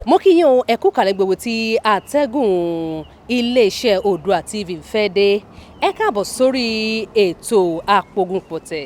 mo kí yín o ẹ kú kàlẹ̀ gbogbo tí àtẹ́gùn iléeṣẹ́ Oodua TV fẹ́ dé ẹ káàbọ̀ sórí ètò àpògùnpọ̀tẹ̀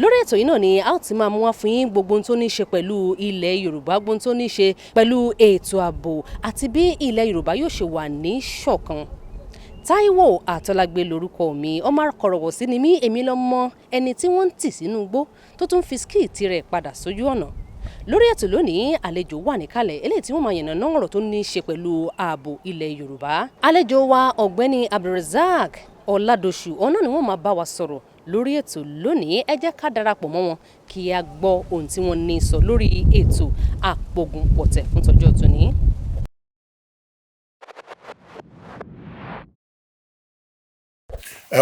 lórí ètò yìí náà ni a ó ti máa mú wá fún yín gbogbo ohun tó ní ṣe pẹ̀lú ilẹ̀ Yorùbá gbogbo ohun tó ní ṣe pẹ̀lú ètò ààbò àti bí ilẹ̀ Yorùbá yóò ṣe wà ní ṣọ̀kan. Táíwò Àtọ́lágbé lórúkọ mi ọmọ akọ̀rọ̀wọ̀ sí ni mí èmi lọ́mọ ẹni tí wọ́n ń tì sínú igbó tó tún fi skíìtì rẹ̀ padà sójú ọ̀nà. Lórí ètò lónìí àlejò wà níkàlẹ̀ eléyìí tí wọ́n máa yànnàná ọ̀rọ̀ tó ní í ṣe pẹ̀lú ààbò ilẹ̀ Yorùbá. Àlejò wa ọ̀gbẹ́ni Adbulrasaq Oladosu ọ̀nà ni wọ́n máa bá wa sọ̀rọ̀ lórí ètò lónìí ẹ jẹ́ ká darapọ̀ mọ́ wọn kí a gbọ́ ohun tí wọ́n ní sọ lórí ètò àpògùnpọ̀tẹ̀ fún tọjọ́ tòní.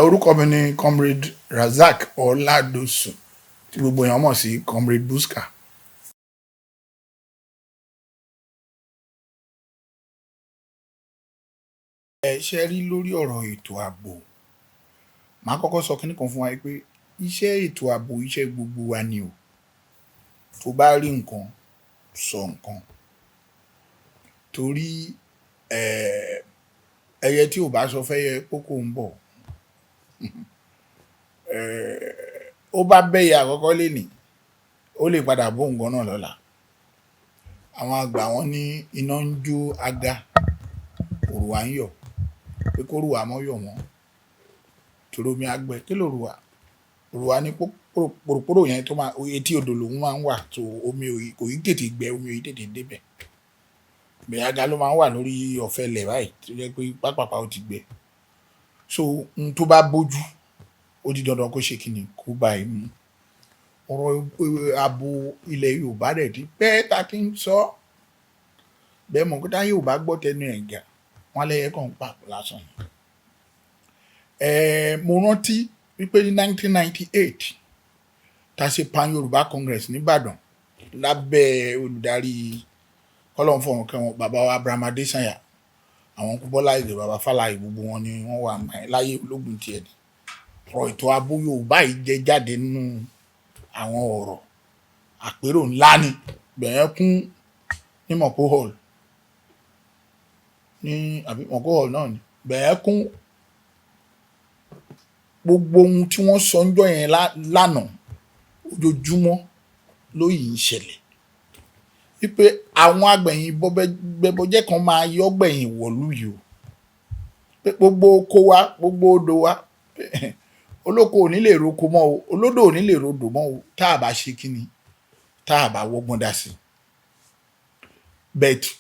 Orúkọ mi ni Comrade Adbulrasaq Oladosu tí gbogbo èèyàn mọ̀ sí Comrade Buska. Ṣe rí lórí ọ̀rọ̀ ètò ààbò màá kọ́kọ́ sọ kíní kan fún wa pé iṣẹ́ ètò ààbò iṣẹ́ gbogbo wa ni o tó bá rí nǹkan sọ nǹkan torí ẹyẹ tí ò bá sọ fẹ́yẹ kókó ń bọ̀ ó bá bẹ́yẹ àkọ́kọ́ lénìí ó lè padà bó nǹkan náà lọ́la. Àwọn àgbà wọn ní iná ń jó aga òrùwà ń yọ̀ pé kórùwà mọ́ yọ̀ wọ́n torí omi àgbẹ̀ kí lòrùwà òrùwà ní pòròpórò yẹn tó máa etí odò lòun máa ń wà tó omi kò yí tètè gbẹ omi ò yí tètè débẹ̀ bẹ́ẹ̀ aga ló máa ń wà lórí ọ̀fẹ́ lẹ̀ báyìí tó jẹ́ pé pápápá ó ti gbẹ so n tó bá bójú ó di dandan kó ṣe kíni kó bá ẹ mú. Ọ̀rọ̀ ààbò ilẹ̀ Yorùbá rẹ̀ di bẹ́ẹ̀ ta ti ń sọ bẹ́ẹ̀ mọ̀ kó tá Yorùbá gbọ́ tẹnu ẹ̀ gà wọ́n lẹ́yẹ kàn pa lásán. Mo rántí wípé ní 1998 ta ṣe Pan Yorùbá Congress nìbàdàn lábẹ́ olùdarí kọ́lọ́nfọ̀rùn kẹwọn bàbá wa Abraham Adesanya àwọn kú Bọ́lá Ìgè bàbá Fálàyé gbogbo wọn ni wọ́n wà láyé ológun tiẹ̀ ni. Ọ̀rọ̀ ètò ààbò Yorùbá yìí jẹ jáde nínú àwọn ọ̀rọ̀ àpérò ńlá ni bẹ̀yẹn kún ní Mọ̀kó hall ní àbí Mọ̀kó hall náà ni bẹ̀yẹn kún gbogbo ohun tí wọ́n sọ ńjọ́ yẹn lánàá ojoojúmọ́ ló yìí ń ṣẹlẹ̀ wípé àwọn agbẹ̀yìn bọ́bẹ́jẹ́ kan máa yọ́ gbẹ̀yìn wọ̀lú yìí o pé gbogbo oko wa gbogbo odò wa olóko ò ní lè roko mọ́ o olódò ò ní lè rodò mọ́ o tá a bá ṣe kíni tá a bá wọ́gbọ́n dá sí bẹ́ẹ̀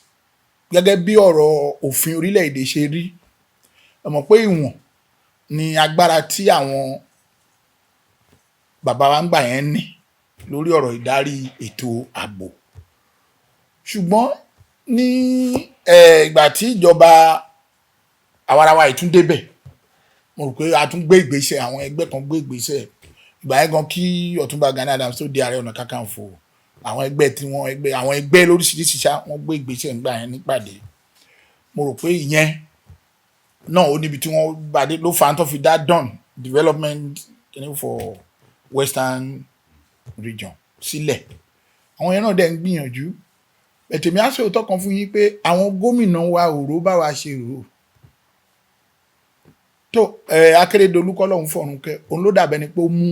gẹ́gẹ́ bí ọ̀rọ̀ òfin orílẹ̀-èdè ṣe rí ẹ mọ̀ pé ìwọ̀n ni agbára tí àwọn bàbá wa ń gbà yẹn ní lórí ọ̀rọ̀ ìdarí ètò ààbò ṣùgbọ́n ní ìgbà tí ìjọba àwarawa ìtúndébẹ̀ mo rò pé a tún gbé ìgbésẹ̀ àwọn ẹgbẹ́ kan gbé ìgbésẹ̀ ìgbà yẹn gan kí Ọ̀túnba Gani Adams tó di Ààrẹ Ọ̀nà Kakanfò àwọn ẹgbẹ́ lóríṣiríṣi ṣá wọ́n gbé ìgbésẹ̀ ńgbà yẹn nípàdé mo rò pé ìyẹn náà ó níbi tí wọ́n bàdé ló fa tó fi dá Dawn development for Western region sílẹ̀ àwọn yẹn náà dẹ̀ ń gbìyànjú ẹ̀tẹ̀mí á sọ̀tọ̀ kan fún yín pé àwọn gómìnà wa òró bá wa ṣe rò tó Akérédolú kọ́lọ́hún fọ̀run kẹ́ òun ló dàbẹ́ ni pé ó mú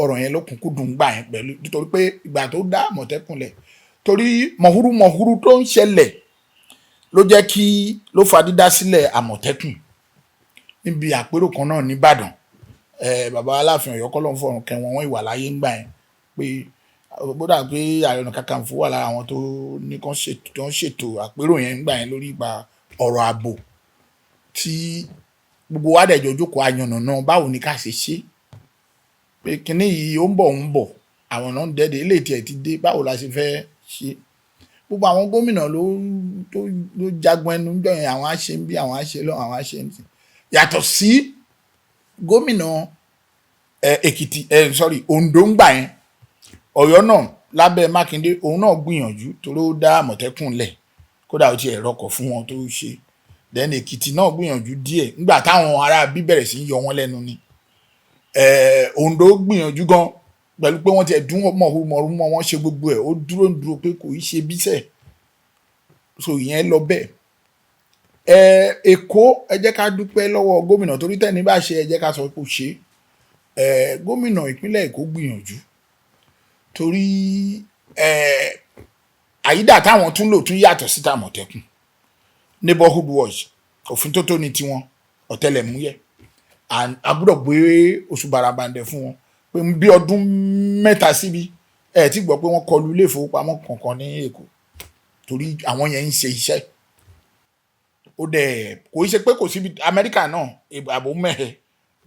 ọ̀rọ̀ yẹn lókùnkúndùn gbà yẹn pẹ̀lú nítorí pé ìgbà tó dá Àmọ̀tẹ́kùn lẹ̀ torí mọ̀húrú tó ń ṣẹlẹ̀ ló jẹ́ kí ló fa dídá sílẹ̀ Àmọ̀tẹ́kùn níbi àpérò kan náà nìbàdàn bàbá Aláàfin Ọ̀yọ́ kọ́lọ́hún fọ̀run kẹ́ wọn ìwà láyé ń gbà yẹn pé bódà pé Ààrẹ Ọ̀nà Kakanfò wà lára àwọn tó ní kán ṣètò àpérò yẹn ń gbà yẹn lórí ipa ọ̀rọ̀ ààbò tí gbogbo wa dẹ̀ jọ jókòó àyànnàná báwo ni ká ṣe ṣe pé kinní yìí ó ń bọ̀ àwọn náà ń dẹ́dẹ̀ ilé tiẹ̀ ti dé báwo la ṣe fẹ́ ṣe gbogbo àwọn gómìnà ló jagun ẹnu jọ yẹn àwọn á ṣe ń bí àwọn á ṣe lọ àwọn á ṣe ń sìn yàtọ̀ sí gómìnà Èkìtì Oǹdó ń gbà yẹn Ọ̀yọ́ náà lábẹ́ Mákindé òun náà gbìyànjú torí ó dá Àmọ̀tẹ́kùn lẹ̀ kódà ó ti ẹ̀rọ kọ̀ fún wọn tó ṣe then Èkìtì náà gbìyànjú díẹ̀ nígbà táwọn ará bí bẹ̀rẹ̀ sí yọ wọ́n lẹ́nu ni Oǹdó gbìyànjú gan pẹ̀lú pé wọ́n ti ẹ̀dún mọ̀rúmọ̀ wọ́n ṣe gbogbo ẹ̀ ó dúró pé kò í ṣe bíṣẹ̀ so ìyẹn lọ bẹ́ẹ̀. Èkó ẹ jẹ́ ká dúpẹ́ lọ́wọ́ gómìnà torí tẹ́ni bá ṣe ẹ jẹ́ ká sọ pé ó ṣe. Gómìnà ìpínlẹ̀ Èkó gbìyànjú torí àyídà táwọn tún lò tún yàtọ̀ sí tàmọ̀tẹ́kùn. Neighborhood watch òfin tó tó ní tiwọn ọ̀tẹlẹ̀múyẹ́ a gbọ́dọ̀ gbé oṣù barabandẹ̀ fún wọn pé bí ọdún 3 síbi ẹ ti gbọ́ pé wọ́n kọlu ilé ìfowópamọ́ kankan ní Èkó torí àwọn yẹn ń ṣe iṣẹ́. Ó dẹ̀ kò í ṣe pé kò síbi Amẹ́ríkà náà àbò mẹ́hẹ̀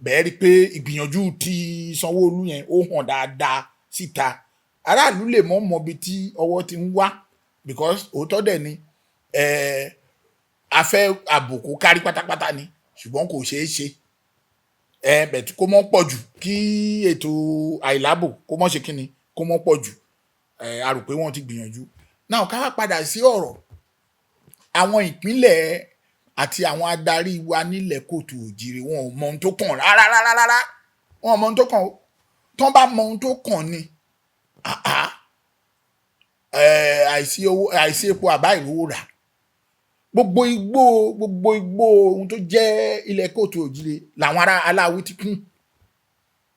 bẹ́ẹ̀ rí pé ìgbìyànjú ti Sanwó-Olú yẹn ó hàn dáadáa síta aráàlú lè mọ̀ bí tí ọwọ́ ti ń wá because òótọ́ dẹ̀ ni a fẹ́ ààbò kó kárí pátápátá ni ṣùgbọ́n kò ṣeé ṣe bẹ̀tí kó mọ́ pọ̀ jù kí ètò àìlábò kó mọ́ ṣe kíni kó mọ́ pọ̀ jù a rò pé wọ́n ti gbìyànjú. Náà ká wá padà sí ọ̀rọ̀ àwọn ìpínlẹ̀ àti àwọn adarí wa nílẹ̀ kóòtù òjìrè wọn ò mọ ohun tó kàn rárá wọn ò mọ ohun tó kàn tán bá mọ ohun tó kàn ni àìsí epo àbá ìrówó rà gbogbo igbó ohun tó jẹ́ ilẹ̀ kóòtù òjìrè làwọn ará aláwí ti kún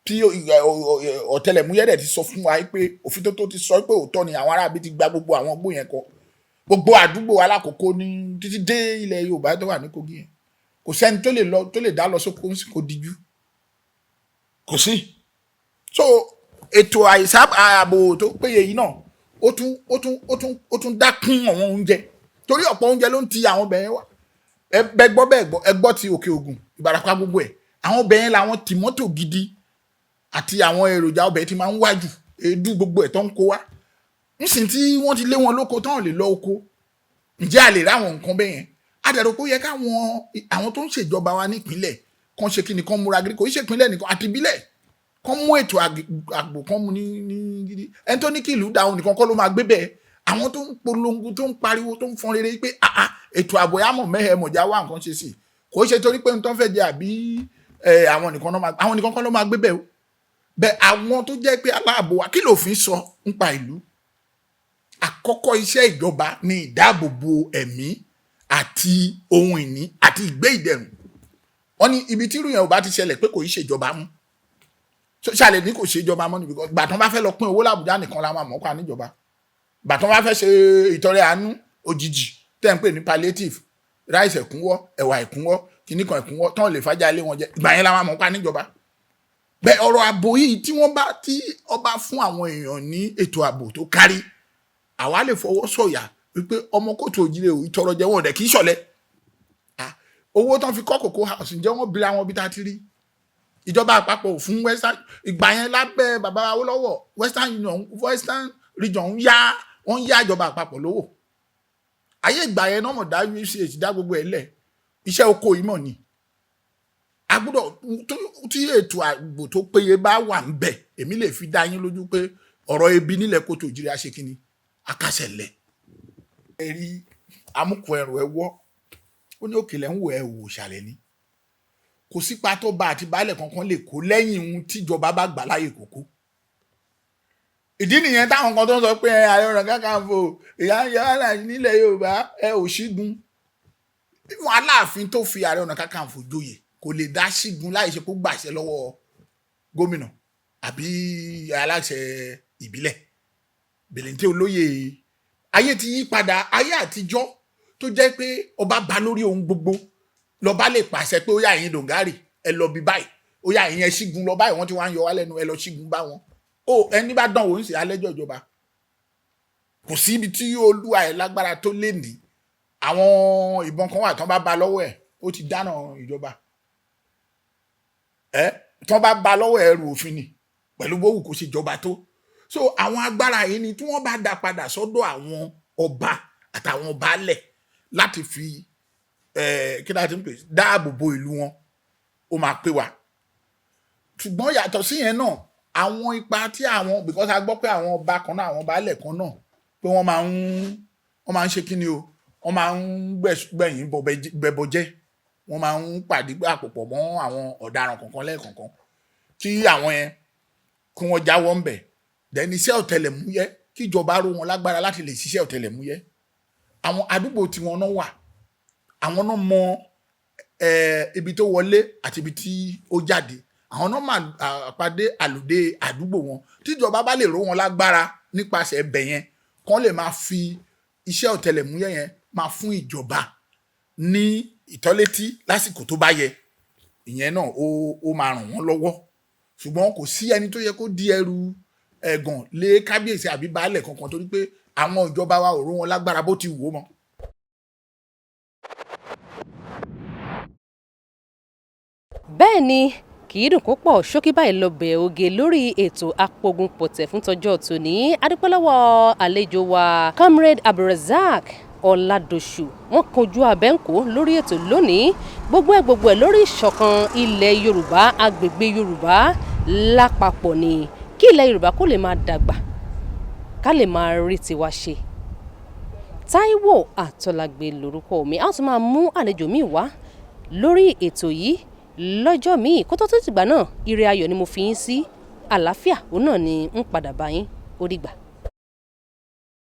tí ọ̀tẹlẹ̀múyẹ́ dẹ̀ ti sọ fún wa pé òfin tó ti sọ pé òótọ́ ni àwọn aráabí ti gba gbogbo àwọn igbó yẹn kọ gbogbo àdúgbò alákòókò ní títí dé ilẹ̀ Yorùbá tó wà ní Kogi yẹn kò sẹ́ni tó lè dá lọ sóko kó dijú kò sí. So ètò ààbò tó péye yìí náà ó tún dákún àwọn oúnjẹ torí ọ̀pọ̀ oúnjẹ ló ń ti àwọn bẹ̀yẹn wá ẹ gbọ́ ti Òkè Ògùn Ìbàràpá gbogbo ẹ̀ àwọn bẹ̀yẹn làwọn tìmọ́tò gidi àti àwọn èròjà ọbẹ̀ tí máa ń wájú èédú gbogbo ẹ̀ tó ń kó wá nísìn tí wọ́n ti lé wọn lóko tán lè lọ oko ǹjẹ́ a lè ráwọn nǹkan bẹ́yẹn adẹ̀rọ̀ pé ó yẹ káwọn àwọn tó ń ṣèjọba wa nípínlẹ̀ kan ṣe kí ni kan múra gidi kò í ṣèpínlẹ̀ nìkan àti ìbílẹ̀ kan mú ètò àgbò kan mú ní gidi ẹni tó ní kí ìlú dáhùn nìkan kọ́ ló máa gbé bẹ́ẹ̀ àwọn tó ń polongo tó ń pariwo tó ń fọn rere pé ètò ààbò yàmọ̀ mẹ́hẹ̀ mọ̀já wá nǹkan ṣe sí kò í ṣe torí pé nǹkan fẹ́ jẹ àbí àwọn nìkan kọ́ ló máa gbé bẹ́ẹ̀ o bẹ́ẹ̀ àwọn tó jẹ́ pé aláàbò wa kí lòfin sọ nípa ìlú àkọ́kọ́ iṣẹ́ ìjọba ni ìdáàbòbò ẹ̀mí àti ohun ìní àti ìgbé ìdẹ̀rùn wọ́n ní ibi tí irú yẹn ò bá ti ṣẹlẹ̀ pé kò í ṣèjọba mú ṣàlẹ̀ ní kò ṣèjọba mọ́ ni because gbàtàn bá fẹ́ lọ pín owó l'Àbújá nìkan la máa mọ̀ pa níjọba gbàtàn bá fẹ́ ṣe ìtọrẹ àánú òjijì tẹ́ ń pè ní palliative ráìsì ẹ̀kúnwọ́ ẹ̀wà ẹ̀kúnwọ́ kìnnìkan ẹ̀kúnwọ́ tán lè fàjà lé wọn jẹ ìgbà yẹn la máa mọ̀ pa níjọba bẹ́ẹ̀ ọ̀rọ̀ ààbò yìí tí ọba fún àwọn èèyàn ní ètò ààbò tó kárí àwa lè fọwọ́ sọ̀yà wípé ọmọ kóòtù òjìrè ìtọrọ jẹ wọn rẹ kì í ṣọ̀lẹ owó tán fi kọ́ Cocoa House ǹjẹ́ wọ́n bira wọn bí tá a ti rí ìjọba àpapọ̀ fún western ìgbà yẹn lábẹ́ bàbá Awólọ́wọ̀ western region wọ́n ń yá ìjọba àpapọ̀ lówó ayé ìgbà yẹn náà mọ̀ dá UCH dá gbogbo ẹ̀ lẹ̀ iṣẹ́ oko yìí mọ̀ ni a gbọ́dọ̀ tí ètò ààbò tó péye bá wà ń bẹ̀ èmi lè fi dá yín lójú pé ọ̀rọ̀ ebi nílẹ̀ kóòtù òjìrè àṣekínni akásẹ̀lẹ̀ ẹ̀rí amúkù ẹrù ẹwọ́ ó ní òkèlè ń wò ẹ wò ṣàlẹ̀ ní kò sípa tó bá àti baálẹ̀ kankan lè kó lẹ́yìn ohun tíjọba bá gbà láyè kókó ìdí nìyẹn táwọn kan tó ń sọ pé Ààrẹ Ọ̀nà Kakanfò ìyá ń yẹ wàhálà nílẹ̀ Yorùbá ẹ ò ṣígun wọn Aláàfin tó fi Ààrẹ Ọ̀nà Kakanfò joyè kò lè dá ṣígun láì ṣe kó gbàṣẹ lọ́wọ́ gómìnà àbí aláṣẹ ìbílẹ̀ bèlèǹtẹ́ olóyè ayé ti yí padà ayé àtijọ́ tó jẹ́ pé ọba bá lórí ohun gbogbo lọba lè pàṣẹ pé ó yá ẹ̀yin Dòǹgárì ẹ lọ bí báyìí ó yá ẹ̀yin ẹ ṣígun lọ báyìí wọ́n ti wá ń yọ wá lẹ́nu ẹ lọ ṣígun bá wọn ẹni bá dán òun sì alẹ́jọ́ ìjọba kò sí ibi tí olúwa ẹ̀ lágbára tó lè ní àwọn ìbọn kan wà tán bá ba lọ́wọ́ ẹ̀ ó ti dáná ìjọba tán bá lọ́wọ́ ẹ̀ rù òfin ni pẹ̀lú bówù kò ṣe jọba tó so àwọn agbára yìí ni tí wọ́n bá dá padà sọ́dọ̀ àwọn ọba àtàwọn baálẹ̀ láti fi kí láti ń pè dáàbò bo ìlú wọn ó máa pé wa ṣùgbọ́n yàtọ̀ sí yẹn náà àwọn ipa tí àwọn because a gbọ́ pé àwọn ọba kan náà àwọn baálẹ̀ kan náà pé wọ́n máa ń ṣe kí ni o wọ́n máa ń gbẹ̀yìn bẹbọjẹ́ wọ́n máa ń pàdé àpòpọ̀ mọ́ àwọn ọ̀daràn kọ̀ọ̀kan lẹ́ẹ̀kọ̀ọ̀kan tí àwọn yẹn kí wọ́n jáwọ́ ń bẹ̀ dẹni iṣẹ́ ọ̀tẹlẹ̀múyẹ́ kíjọba ró wọn lágbára láti lè ṣiṣẹ́ ọ̀tẹlẹ̀múyẹ́ àwọn àdúgbò tí wọ́n náà wà àwọn náà mọ ibi tó wọlé àti ibi tí ó jáde àwọn náà máa pàdé àlùdé àdúgbò wọn tíjọba bá lè ró wọn lágbára nípasẹ̀ ẹbẹ̀ yẹn kán lè máa fi iṣẹ́ ọ̀tẹlẹ̀múyẹ́ yẹn máa fún ìjọba ní ìtọ́létí lásìkò tó bá yẹ ìyẹn náà ó máa ràn wọ́n lọ́wọ́ ṣùgbọ́n kò sí ẹni tó yẹ kó di ẹrù ẹ̀gàn lé kábíyèsí àbí baálẹ̀ kankan torí pé àwọn ìjọba wa ò ró wọn lágbára bó ti wù ó mọ́. bẹ́ẹ̀ ni kì í dùn kó pọ̀ ṣókí báyìí lọ bẹ̀ oge lórí ètò Apogunpọ̀tẹ̀ fún tọjọ́ tòní. adúpẹ́ lọ́wọ́ àlejò wa Comrade Adbulrasaq Oladosu wọ́n kojú abẹ́ǹkó lórí ètò lónìí gbogbo ẹ̀ lórí ìṣọ̀kan ilẹ̀ Yorùbá agbègbè Yorùbá lápapọ̀ ni kí ilẹ̀ Yorùbá kó lè máa dàgbà ká lè máa rí tiwa ṣe. Táíwò Àtọ́lágbé lórúkọ mi a tún máa mú àlejò míì wá lórí ètò yìí lọ́jọ́ míì kó tó tìgbà náà ire ayọ̀ ni mo fi yín sí àlàáfíà òun náà ni ń padà bá yín ó dìgbà.